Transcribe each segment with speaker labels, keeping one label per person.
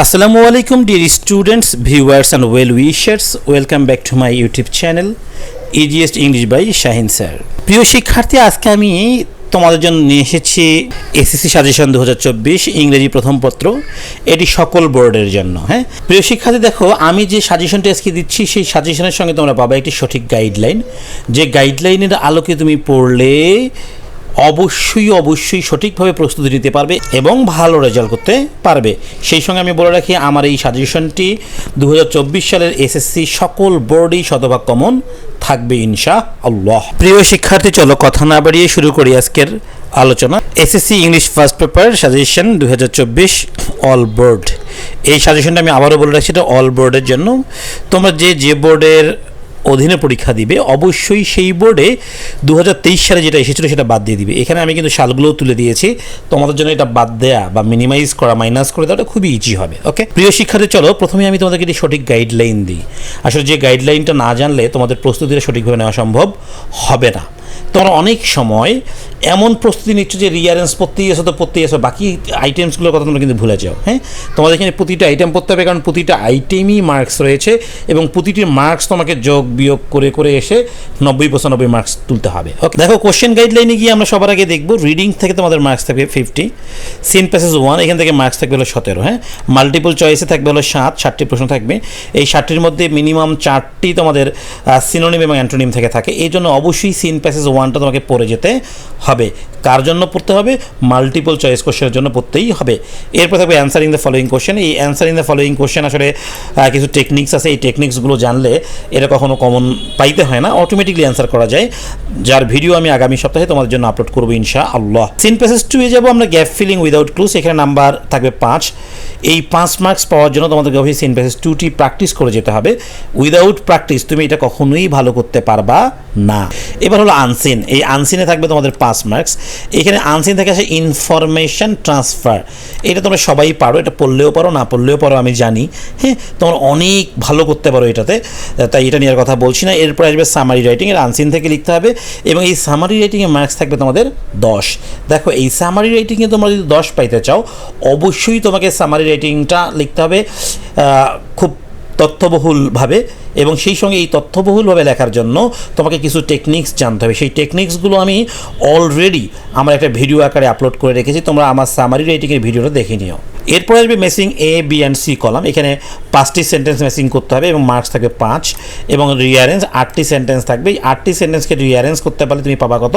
Speaker 1: Assalamu alaikum dear students, viewers and well wishers. Welcome back to my YouTube channel Easiest English by Shahin Sir. প্রিয় শিক্ষার্থী, আজকে আমি তোমাদের জন্য নিয়ে এসেছি এসএসসি সাজেশন 2024 ইংরেজি প্রথম পত্র। এটি সকল বোর্ডের জন্য। হ্যাঁ প্রিয় শিক্ষার্থী, দেখো আমি যে সাজেশনটা আজকে দিচ্ছি সেই সাজেশনের সঙ্গে তোমরা পাবে একটি সঠিক গাইডলাইন, যে গাইডলাইনের আলোকে তুমি পড়লে অবশ্যই সঠিকভাবে প্রস্তুতি নিতে পারবে এবং ভালো রেজাল্ট করতে পারবে। সেই সঙ্গে আমি বলে রাখি, আমার এই সাজেশনটি 2024 সালের এসএসসি সকল বোর্ডেই শতভাগ কমন থাকবে ইনশাআল্লাহ। প্রিয় শিক্ষার্থী, চলো কথা না বাড়িয়ে শুরু করি আজকের আলোচনা। SSC English first paper suggestion 2024 all board. এই সাজেশনটা আমি আবারও বলে রাখছি, এটা অল বোর্ডের জন্য। তোমরা যে বোর্ডের অধীনে পরীক্ষা দিবে অবশ্যই সেই বোর্ডে 2023 সালে যেটা এসেছিলো সেটা বাদ দিয়ে দিবে। এখানে আমি কিন্তু সালগুলোও তুলে দিয়েছি, তোমাদের জন্য এটা বাদ দেয়া বা মিনিমাইজ করা, মাইনাস করে দেওয়াটা খুবই ইজি হবে। ওকে প্রিয় শিক্ষার্থী, চলো প্রথমে আমি তোমাদেরকে একটি সঠিক গাইডলাইন দিই। আসলে যে গাইডলাইনটা না জানলে তোমাদের প্রস্তুতিটা সঠিকভাবে নেওয়া সম্ভব হবে না। তোমরা অনেক সময় এমন প্রস্তুতি নিচ্ছ যে রিয়ারেন্স পড়তেই আসো, বাকি আইটেমসগুলোর কথা তোমরা কিন্তু ভুলে যাও। হ্যাঁ, তোমাদের এখানে প্রতিটা আইটেম পড়তে হবে, কারণ প্রতিটা আইটেমই মার্কস রয়েছে এবং প্রতিটির মার্কস তোমাকে যোগ বিয়োগ করে এসে 90-95 মার্কস তুলতে হবে। ওকে দেখো, কোশ্চেন গাইডলাইনে গিয়ে আমরা সবার আগে দেখব রিডিং থেকে তোমাদের মার্কস থাকবে 50, সিন প্যাসেজ 1 এখান থেকে মার্কস থাকবে হলো 17। হ্যাঁ, মাল্টিপল চয়েসে থাকবে হলো 7টি প্রশ্ন থাকবে। এই 7টির মধ্যে মিনিমাম 4টি তোমাদের সিনোনিম এবং অ্যান্টোনিম থেকে থাকে। এই জন্য অবশ্যই সিন প্যাসেজ 1টা তোমাকে পড়ে যেতে হবে। কার জন্য পড়তে হবে? মাল্টিপল চয়েস কোশ্চেনের জন্য পড়তেই হবে। এরপর থাকবে অ্যান্সারিং দ্য ফলোয়িং কোশ্চেন। এই অ্যান্সারিং দ্য ফলোয়িং কোশ্চেন আসলে কিছু টেকনিক্স আছে, এই টেকনিক্সগুলো জানলে এটা কখনো কমন পাইতে হয় না, অটোমেটিকলি অ্যান্সার করা যায়, যার ভিডিও আমি আগামী সপ্তাহে তোমাদের জন্য আপলোড করবো ইনশাআল্লাহ। সিন প্যাসেজ 2-এ যাবো আমরা, গ্যাপ ফিলিং উইদাউট ক্লুজ। এখানে নাম্বার থাকবে 5। এই 5 মার্কস পাওয়ার জন্য তোমাদেরকে অবশ্যই সিন প্যাসেজ 2টি প্র্যাকটিস করে যেতে হবে। উইদাউট প্র্যাকটিস তুমি এটা কখনোই ভালো করতে পারবা না। এবার হলো আনসিন। এই আনসিনে থাকবে তোমাদের 5 মার্কস। এখানে আনসিন থেকে আসে ইনফরমেশন ট্রান্সফার। এটা তোমরা সবাই পারো, এটা পড়লেও পারো না পড়লেও পারো আমি জানি। হ্যাঁ, তোমরা অনেক ভালো করতে পারো এটাতে, তাই এটা নিয়ে কথা বলছি না। এরপর আসবে সামারি রাইটিং। এর আনসিন থেকে লিখতে হবে এবং এই সামারি রাইটিংয়ে মার্কস থাকবে তোমাদের 10। দেখো, এই সামারি রাইটিংয়ে তোমরা যদি 10 পাইতে চাও অবশ্যই তোমাকে সামারি রাইটিংটা লিখতে হবে খুব তথ্যবহুলভাবে, এবং সেই সঙ্গে এই তথ্যবহুলভাবে লেখার জন্য তোমাকে কিছু টেকনিক্স জানতে হবে। সেই টেকনিক্সগুলো আমি অলরেডি আমার একটা ভিডিও আকারে আপলোড করে রেখেছি, তোমরা আমার সামারি রাইটিংয়ের ভিডিওটা দেখে নিও। এরপর আসবে matching A, B and C column. এখানে 5টি সেন্টেন্স মেসিং করতে হবে এবং মার্কস থাকবে 5, এবং রিয়ারেঞ্জ 8টি সেন্টেন্স থাকবে। এই 8টি সেন্টেন্সকে রিয়ারেঞ্জ করতে পারলে তুমি পাবা কত?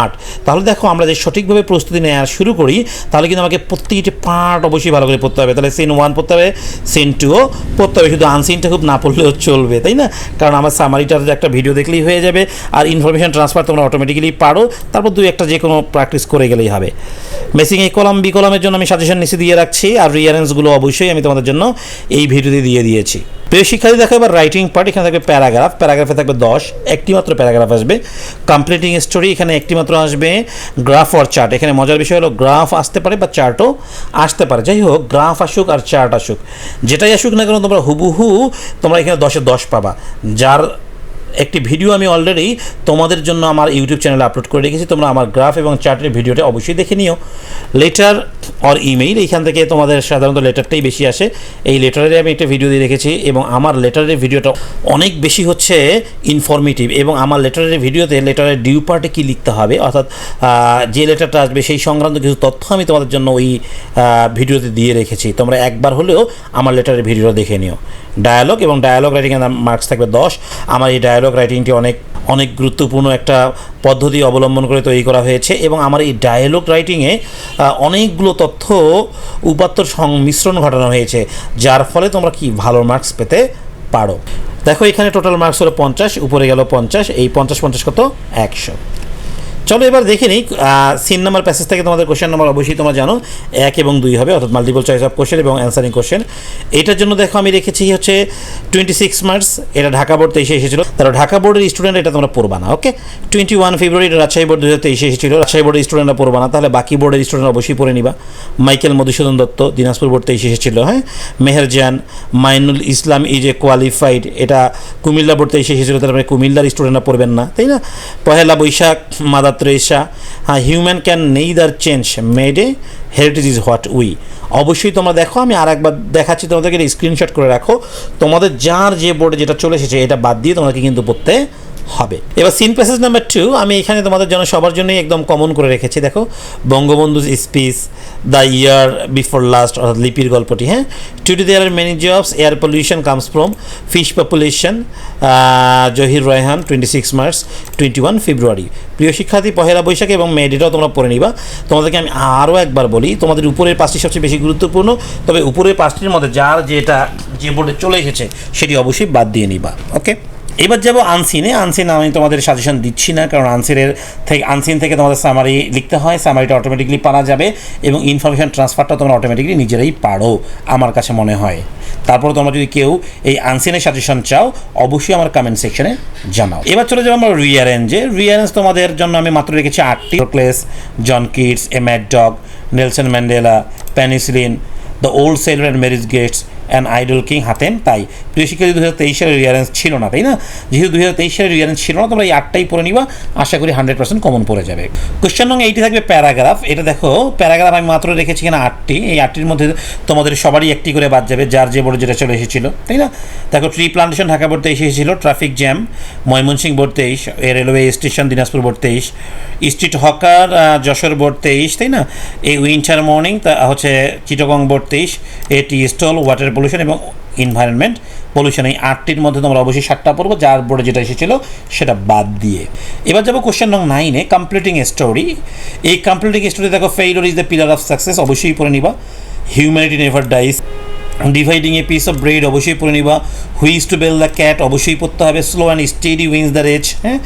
Speaker 1: 8। তাহলে দেখো, আমরা যে সঠিকভাবে প্রস্তুতি নেওয়া শুরু করি তাহলে কিন্তু আমাকে প্রত্যেকটি পার্ট অবশ্যই ভালো করে পড়তে হবে। তাহলে সিন 1 পড়তে হবে, সিন 2ও পড়তে হবে। শুধু আনসিনটা খুব না পড়লেও চলবে, তাই না? কারণ আমার সামারিটার একটা ভিডিও দেখলেই হয়ে যাবে, আর ইনফরমেশন ট্রান্সফার তোমরা অটোমেটিক্যালি পারো। তারপর 2-1টা যে কোনো প্র্যাকটিস করে গেলেই হবে। মেসিং এ কলাম, বি কলামের জন্য আমি সাজেশন নিচে দিয়ে রাখছি, আর রিয়ারেন্সগুলো অবশ্যই আমি তোমাদের জন্য এই ভিডিওতে দিয়ে দিয়েছি। প্রিয় শিক্ষার্থী, দেখো এবার রাইটিং পার্ট। এখানে থাকবে প্যারাগ্রাফ। প্যারাগ্রাফে থাকবে 10, একটি মাত্র প্যারাগ্রাফ আসবে। কমপ্লিটিং স্টোরি, এখানে একটি মাত্র আসবে। গ্রাফ আর চার্ট, এখানে মজার বিষয় হলো গ্রাফ আসতে পারে বা চার্টও আসতে পারে। যাই হোক, গ্রাফ আসুক আর চার্ট আসুক, যেটাই আসুক না কেন তোমরা হুবহু তোমরা এখানে 10-এ 10 পাবা। যার একটি ভিডিও আমি অলরেডি তোমাদের জন্য আমার ইউটিউব চ্যানেলে আপলোড করে রেখেছি, তোমরা আমার গ্রাফ এবং চার্টের ভিডিওটা অবশ্যই দেখে নিও। লেটার অর ইমেইল, এইখান থেকে তোমাদের সাধারণত লেটারটাই বেশি আসে। এই লেটারের আমি একটা ভিডিও দিয়ে রেখেছি এবং আমার লেটারের ভিডিওটা অনেক বেশি হচ্ছে ইনফরমেটিভ, এবং আমার লেটারের ভিডিওতে লেটারের ডিউ পার্টে কী লিখতে হবে, অর্থাৎ যে লেটারটা আসবে সেই সংক্রান্ত কিছু তথ্য আমি তোমাদের জন্য ওই ভিডিওতে দিয়ে রেখেছি। তোমরা একবার হলেও আমার লেটারের ভিডিওটা দেখে নিও। ডায়ালগ এবং ডায়ালগ রাইটিংয়ের মার্কস থাকবে 10। আমার এই ডায়ালগ রাইটিংটি অনেক গুরুত্বপূর্ণ একটা পদ্ধতি অবলম্বন করে তৈরি করা হয়েছে, এবং আমার এই ডায়ালগ রাইটিংয়ে অনেকগুলো তথ্য উপাত্তর সংমিশ্রণ ঘটানো হয়েছে, যার ফলে তোমরা কি ভালো মার্কস পেতে পারো। দেখো, এখানে টোটাল মার্কস হলো 50, উপরে গেল 50, এই 50 কত? 100। চলো এবার দেখে নিই সিন নাম্বার প্যাসেজ থেকে তোমাদের কোশ্চেন নাম্বার অবশ্যই তোমরা জানো 1 এবং 2 হবে, অর্থাৎ মাল্টিপল চয়েস অফ কোশ্চেন এবং অ্যান্সারিং কোশ্চেন। এটার জন্য দেখো আমি রেখেছি হচ্ছে 26 মার্কস। এটা ঢাকা বোর্ড 23-এ এসেছিলো, তারা ঢাকা বোর্ডের স্টুডেন্ট, এটা তোমরা পড়বা না। ওকে, 21 ফেব্রুয়ারি এটা রাজশাহী বোর্ড 2023-এ এসেছিলো, রাজশাহী বোর্ডের স্টুডেন্টরা পড়বা না, তাহলে বাকি বোর্ডের স্টুডেন্ট অবশ্যই পড়ে নিবা। মাইকেল মধুসূদন দত্ত দিনাজপুর বোর্ড 23-এ এসেছিলো। হ্যাঁ, মেহেরজান মাইনুল ইসলাম ইজ এ কোয়ালিফাইড, এটা কুমিল্লা বোর্ড 23-এ এসেছিলো, তারপরে কুমিল্লার স্টুডেন্টরা পড়বেন না, তাই না? Pohela Boishakh Mother Teresa, human can neither change made a, heritage is what we. অবশ্যই তোমরা দেখো, আমি আর একবার দেখাচ্ছি তোমাদেরকে, স্ক্রিনশট করে রাখো। তোমাদের যার যে বোর্ডে যেটা চলে এসেছে এটা বাদ দিয়ে তোমাদেরকে কিন্তু পড়তে হবে। এবার সিন প্যাসেজ নাম্বার 2 আমি এখানে তোমাদের জন্য সবার জন্যই একদম কমন করে রেখেছি। দেখো, Bangabandhu speech, the year before last, অর্থাৎ লিপির গল্পটি। হ্যাঁ, today there are many jobs, air pollution comes from fish population, Zahir Raihan 26 March 21 February. প্রিয় শিক্ষার্থী, পহেলা বৈশাখ এবং মে ডেটাও তোমরা পড়ে নিবা। তোমাদেরকে আমি আরও একবার বলি, তোমাদের উপরের 5টি সবচেয়ে বেশি গুরুত্বপূর্ণ, তবে উপরের 5টির মধ্যে যার যেটা যে বোর্ডে চলে এসেছে সেটি অবশ্যই বাদ দিয়ে নিবা। ওকে, এবার যাবো আনসিনে। আনসিন আমি তোমাদের সাজেশন দিচ্ছি না, কারণ আনসিন থেকে তোমাদের সামারি লিখতে হয়, সামারিটা অটোমেটিকলি পারা যাবে এবং ইনফরমেশন ট্রান্সফারটা তোমরা অটোমেটিকলি নিজেরাই পারো আমার কাছে মনে হয়। তারপর তোমরা যদি কেউ এই আনসিনের সাজেশন চাও অবশ্যই আমার কমেন্ট সেকশনে জানাও। এবার চলে যাবো আমরা রিঅ্যারেঞ্জে। রিঅ্যারেঞ্জ তোমাদের জন্য আমি মাত্র রেখেছি 8টি। ক্লেস, John Keats, a mad dog, Nelson Mandela, penicillin, the old sailor and marriage gates and idle king Hatim Tai. প্রিয় শিক্ষার্থী, 2023 সালের রিঅ্যারেঞ্জ ছিল না, তাই না? যেহেতু 2023 সালের রিঅ্যারেঞ্জ ছিল না, তোমরা এই 8টাই পড়ে নিবা, আশা করি 100% কমন পড়ে যাবে। কোশ্চেন নং 80 থাকবে প্যারাগ্রাফ। এটা দেখো, প্যারাগ্রাফ আমি মাত্র রেখেছি কিনা 8টি। এই 8টির মধ্যে তোমাদের সবারই একটি করে বাদ যাবে, যার যে বোর্ডে যেটা চলে এসেছিল, তাই না? দেখো, ট্রি প্লান্টেশন ঢাকা বোর্ড 23 এসেছিল, traffic jam Mymensingh board 23, railway station Dinajpur board 23, street hawker Jessore board 23, তাই না? এই উইন্টার মর্নিং হচ্ছে Chittagong board 23, tea stall, water pollution এবং এনভায়রনমেন্ট পলিউশন। এই 8টির মধ্যে তোমরা অবশ্যই 7টা পড়বো, যার বোর্ডে যেটা এসেছিল সেটা বাদ দিয়ে। এবার যাবো কোশ্চেন নং 9-এ, কমপ্লিটিং এ স্টোরি। এই কমপ্লিটিং স্টোরি দেখো, failure is the pillar of success, অবশ্যই পড়ে নিবা। Humanity never dies, dividing a piece of bread, অবশ্যই পড়ে নিবা। Who is to bell the cat, অবশ্যই পড়তে হবে। Slow and steady wins the race, হ্যাঁ।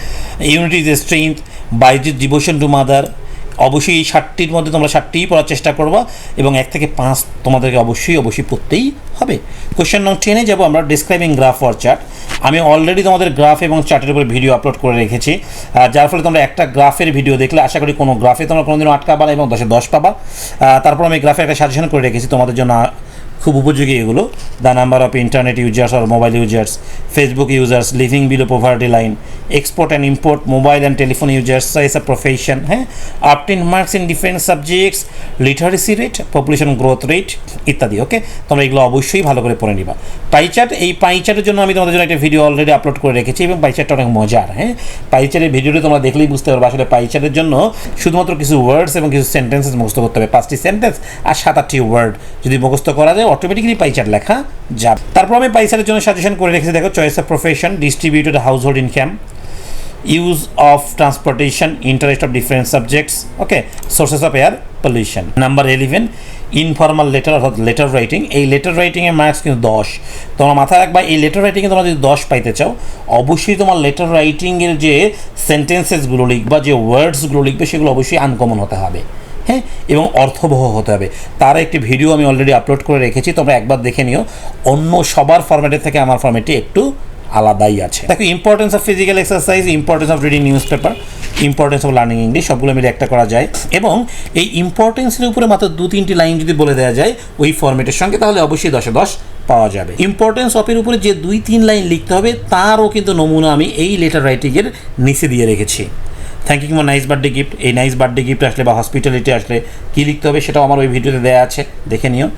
Speaker 1: ইউনিটি ইজ এ স্ট্রেংথ, বাইজিৎ ডিভোশন টু মাদার। অবশ্যই এই 7টির মধ্যে তোমরা 7টিই পড়ার চেষ্টা করবা এবং 1 থেকে 5 তোমাদেরকে অবশ্যই পড়তেই হবে। কোশ্চেন নং 10-এ যাবো আমরা, ডিসক্রাইবিং গ্রাফ অর চার্ট। আমি অলরেডি তোমাদের গ্রাফ এবং চার্টের উপরে ভিডিও আপলোড করে রেখেছি, যার ফলে তোমরা একটা গ্রাফের ভিডিও দেখলে আশা করি কোনো গ্রাফে তোমরা কোনোদিনও আটকাবা না এবং 10-এ 10 পাবা। তারপর আমি গ্রাফে একটা সাজেশন করে রেখেছি তোমাদের জন্য, খুব উপযোগী এগুলো। The number of internet users or mobile users, Facebook users living below poverty line, export and import mobile and telephone users as a profession, হ্যাঁ, obtain marks in different subjects, literacy rate, population growth rate ইত্যাদি। Okay, তোমরা এগুলো অবশ্যই ভালো করে পড়ে নিবা। Pie chart, এই পাইচার্টের জন্য আমি তোমাদের জন্য একটা ভিডিও অলরেডি আপলোড করে রেখেছি এবং পাইচার্টটা অনেক মজার। হ্যাঁ, পাইচার্টের ভিডিওটি তোমরা দেখলেই বুঝতে পারবে আসলে পাইচার্টের জন্য শুধুমাত্র কিছু ওয়ার্ডস এবং কিছু সেন্টেন্সেস মুখস্থ করতে হবে। 5টি সেন্টেন্স আর 7-8টি ওয়ার্ড যদি মুখস্থ করা যায় অটোমেটিক্যালি পাইচার্ট লেখা যাবে। তারপর আমি পাইচার্টের জন্য সাজেশন করে রেখেছি। দেখো, choice of profession, distributed household income, use of transportation, interest of different subjects, okay, sources of air pollution. Number 11, informal letter অর্থাৎ লেটার রাইটিং। এই লেটার রাইটিংয়ের মার্কস কিন্তু 10। তোমরা মাথায় রাখবা, এই লেটার রাইটিংয়ে তোমরা যদি 10 পাইতে চাও অবশ্যই তোমার লেটার রাইটিংয়ের যে সেন্টেন্সেসগুলো লিখবা, যে ওয়ার্ডসগুলো লিখবে সেগুলো অবশ্যই আনকমন হতে হবে, হ্যাঁ, এবং অর্থবহ হতে হবে। তার একটি ভিডিও আমি অলরেডি আপলোড করে রেখেছি, তোমরা একবার দেখে নিও। অন্য সবার ফরম্যাটের থেকে আমার ফরম্যাটটি একটু আলাদাই আছে। দেখো, importance of physical exercise, importance of reading news paper, importance of learning English, সবগুলো মিলে একটা করা যায়। এবং এই ইম্পর্টেন্সের উপরে মাত্র 2-3টি লাইন যদি বলে দেওয়া যায় ওই ফরম্যাটের সঙ্গে, তাহলে অবশ্যই 10-এ 10 পাওয়া যাবে। ইম্পর্টেন্স অফের উপরে যে 2-3 লাইন লিখতে হবে তারও কিন্তু নমুনা আমি এই লেটার রাইটিংয়ের নিচে দিয়ে রেখেছি। Thank you for nice birthday gift, এই নাইস বার্থডে গিফট আসলে বা হসপিটালিটি আসলে কী লিখতে হবে সেটাও আমার ওই ভিডিওতে দেওয়া আছে, দেখে নিও।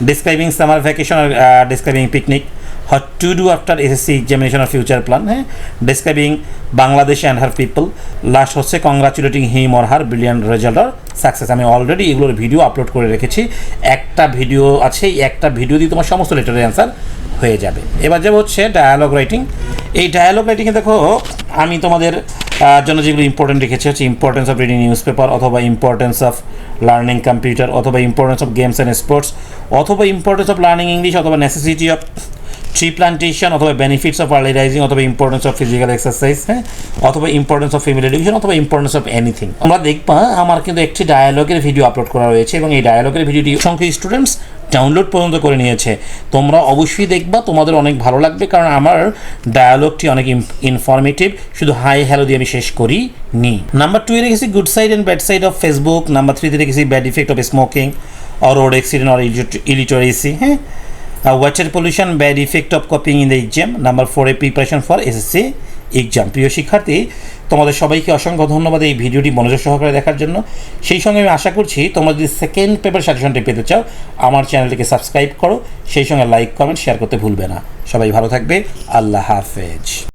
Speaker 1: ডিসক্রাইবিং সামার ভ্যাকেশন আর describing picnic, what to do after SSC examination আর ফিউচার প্ল্যান, হ্যাঁ, describing Bangladesh and her people, last হচ্ছে congratulating him or her brilliant result আর সাকসেস। আমি অলরেডি এগুলোর ভিডিও আপলোড করে রেখেছি, একটা ভিডিও আছে, এই একটা ভিডিও দিয়ে তোমার সমস্ত লেটারের অ্যান্সার হয়ে যাবে। এবার যাবো হচ্ছে ডায়ালগ রাইটিং। এই ডায়ালগ রাইটিংয়ে দেখো, আমি তোমাদের জন্য যেগুলো ইম্পর্টেন্ট রেখেছি হচ্ছে importance of reading news paper, অথবা ইম্পর্টেন্স অফ লার্নিং কম্পিউটার, অথবা importance of games and sports, অথবা ইম্পর্টেন্স অফ লার্নিং ইংলিশ, অথবা নেসেসিটি অফ ট্রি প্লান্টেশন, অথবা বেনিফিটস অফ আর্লি রাইজিং, অথবা ইম্পর্টেন্স অফ ফিজিক্যাল এক্সারসাইজ, হ্যাঁ, অথবা ইম্পর্টেন্স অফ ফ্যামিলি এডুকেশন, অথবা importance of anything. আমরা দেখবা আমার কিন্তু একটি ডায়ালগের ভিডিও আপলোড করা রয়েছে এবং এই ডায়ালগের ভিডিওটি সংখ্যক স্টুডেন্টস ডাউনলোড পর্যন্ত করে নিয়েছে। তোমরা অবশ্যই দেখবা, তোমাদের অনেক ভালো লাগবে, কারণ আমার ডায়ালগটি অনেক ইনফরমেটিভ। শুধু হাই হ্যালো দিয়ে আমি শেষ করি নি। নাম্বার 2-এ রেখেছি good side and bad side of Facebook. Number 3-তে রেখেছি bad effect of smoking or road accident or illiteracy, হ্যাঁ, water pollution, bad effect of copying in the exam. Number 4-এ প্রিপারেশন ফর এসএসসি এক্সাম। প্রিয় শিক্ষার্থী, তোমাদের সবাইকে অসংখ্য ধন্যবাদ এই ভিডিওটি মনোযোগ সহকারে দেখার জন্য। সেই সঙ্গে আমি আশা করছি তোমরা যদি সেকেন্ড পেপার সাজেশনটি পেতে চাও আমার চ্যানেলটিকে সাবস্ক্রাইব করো, সেই সঙ্গে লাইক কমেন্ট শেয়ার করতে ভুলবে না। সবাই ভালো থাকবে, আল্লাহ হাফেজ।